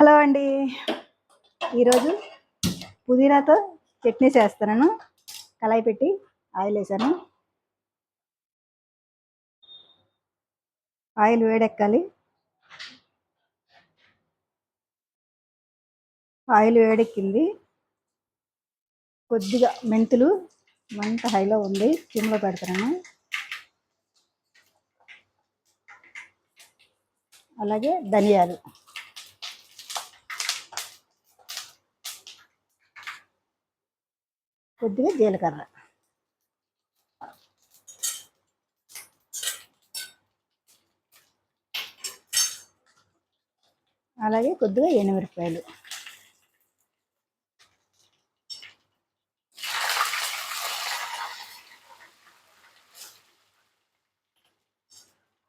Hello అండి. ఈరోజు పుదీనాతో చట్నీ చేస్తున్నాను. కళాయి పెట్టి ఆయిల్ వేసాను. ఆయిల్ వేడెక్కాలి. ఆయిల్ వేడెక్కింది. కొద్దిగా మెంతులు, మంట హైలో ఉంది, సిమ్లో పెడుతున్నాను. అలాగే ధనియాలు, కొద్దిగా జీలకర్ర, అలాగే కొద్దిగా ఎండుమిరపకాయలు,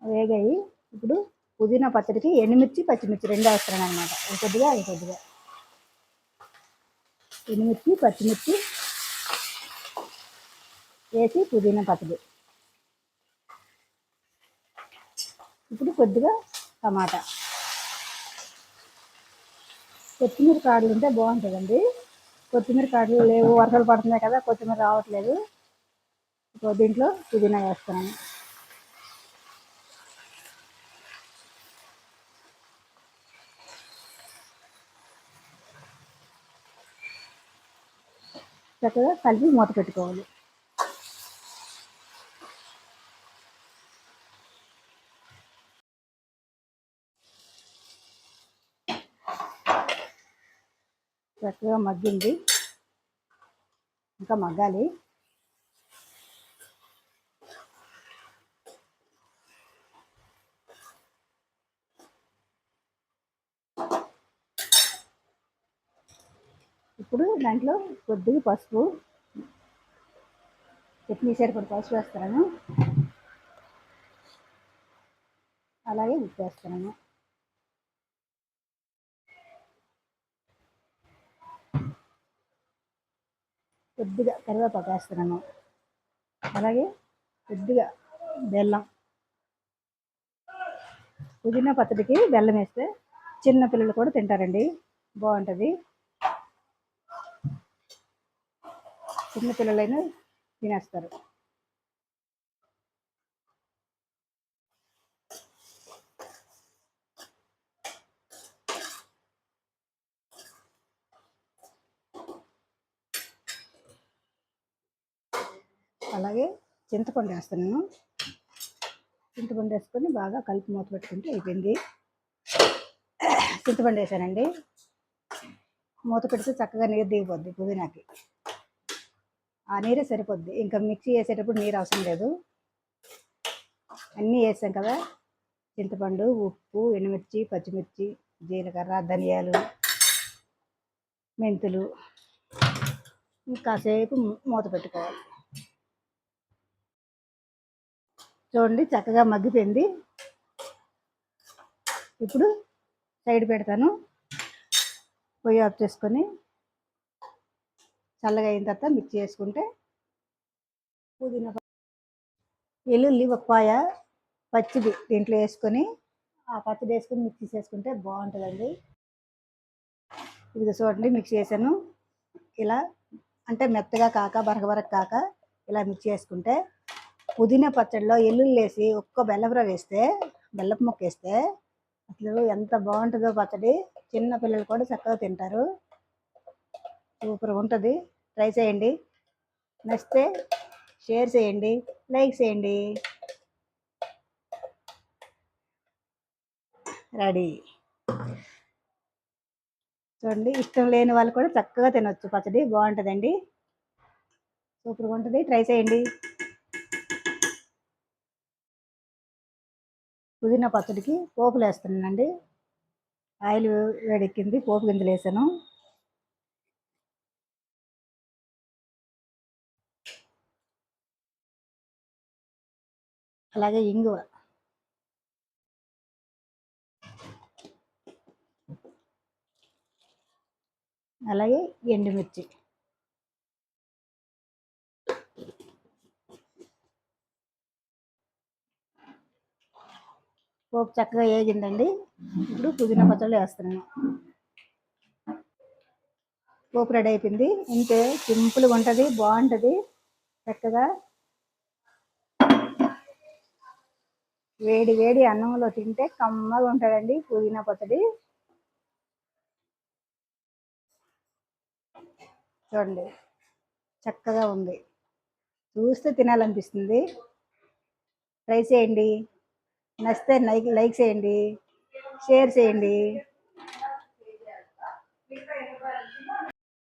వేగాయి. ఇప్పుడు పుదీనా పచ్చడికి ఎండుమిర్చి, పచ్చిమిర్చి రెండు వేస్తున్నాను అనమాట. కొద్దిగా కొద్దిగా ఎండుమిర్చి, పచ్చిమిర్చి వేసి పుదీనా పచ్చడి. ఇప్పుడు కొద్దిగా టమాటా, కొత్తిమీర కాడలు ఉంటే బాగుంటుందండి. కొత్తిమీర కాడలు లేవు, వర్షాలు పడుతున్నాయి కదా, కొత్తిమీర రావట్లేదు. దీంట్లో పుదీనా వేస్తున్నాను. చక్కగా కలిపి మూత పెట్టుకోవాలి. చక్కగా మగ్గింది, ఇంకా మగ్గాలి. ఇప్పుడు దాంట్లో కొద్దిగా పసుపు, చట్నీ సరిపడి పసుపు వేస్తున్నాను. అలాగే ఉప్పు వేస్తున్నాను. కొద్దిగా కరివేపాకు వేస్తున్నాను. అలాగే కొద్దిగా బెల్లం. పుదీనా పచ్చడికి బెల్లం వేస్తే చిన్న పిల్లలు కూడా తింటారండి, బాగుంటుంది. చిన్న పిల్లలైనా తినేస్తారు. అలాగే చింతపండు వేస్తున్నాను. చింతపండు వేసుకొని బాగా కలిపి మూత పెట్టుకుంటే అయిపోయింది. చింతపండు వేసానండి. మూత పెడితే చక్కగా నీరు దిగిపోద్ది పుదీనాకి. ఆ నీరే సరిపోద్ది, ఇంకా మిక్సీ వేసేటప్పుడు నీరు అవసరం లేదు. అన్నీ వేసాం కదా, చింతపండు, ఉప్పు, ఎండుమిర్చి, పచ్చిమిర్చి, జీలకర్ర, ధనియాలు, మెంతులు. కాసేపు మూత పెట్టుకోవాలి. చూడండి చక్కగా మగ్గిపోయింది. ఇప్పుడు సైడ్ పెడతాను. పొయ్యి ఆఫ్ చేసుకొని చల్లగా అయిన తర్వాత మిక్స్ చేసుకుంటే పుదీనా, వెల్లుల్లి ఒక పాయ పచ్చిది దీంట్లో వేసుకొని ఆ పచ్చడి వేసుకొని మిక్సీ చేసుకుంటే బాగుంటుందండి. ఇది చూడండి మిక్స్ చేశాను. ఇలా అంటే మెత్తగా కాక బరక కాక ఇలా మిక్స్ చేసుకుంటే పుదీనా పచ్చడిలో ఎల్లుల్లి వేసి ఒక్క బెల్లపుర వేస్తే, బెల్లపు ముక్క వేస్తే అసలు ఎంత బాగుంటుందో పచ్చడి. చిన్న పిల్లలు కూడా చక్కగా తింటారు. సూపర్గా ఉంటుంది. ట్రై చేయండి. నచ్చితే షేర్ చేయండి, లైక్ చేయండి. రెడీ. చూడండి, ఇష్టం లేని వాళ్ళు కూడా చక్కగా తినొచ్చు. పచ్చడి బాగుంటుందండి, సూపర్గా ఉంటుంది. ట్రై చేయండి. పుదీనా పచ్చడికి పోపులు వేస్తున్నానండి. ఆయిల్ వేడెక్కింది, పోపు గింజలు వేసాను. అలాగే ఇంగువ, అలాగే ఎండుమిర్చి, పోపు చక్కగా వేగిందండి. ఇప్పుడు పుదీనా పచ్చళ్ళు వేస్తున్నాను. పోపు రెడీ అయిపోయింది. ఇంతే, సింపుల్గా ఉంటుంది, బాగుంటుంది. చక్కగా వేడి వేడి అన్నంలో తింటే కమ్మగా ఉంటుందండి పుదీనా పచ్చడి. చూడండి చక్కగా ఉంది, చూస్తే తినాలనిపిస్తుంది. ట్రై చేయండి, నచ్చితే లైక్ చేయండి, షేర్ చేయండి.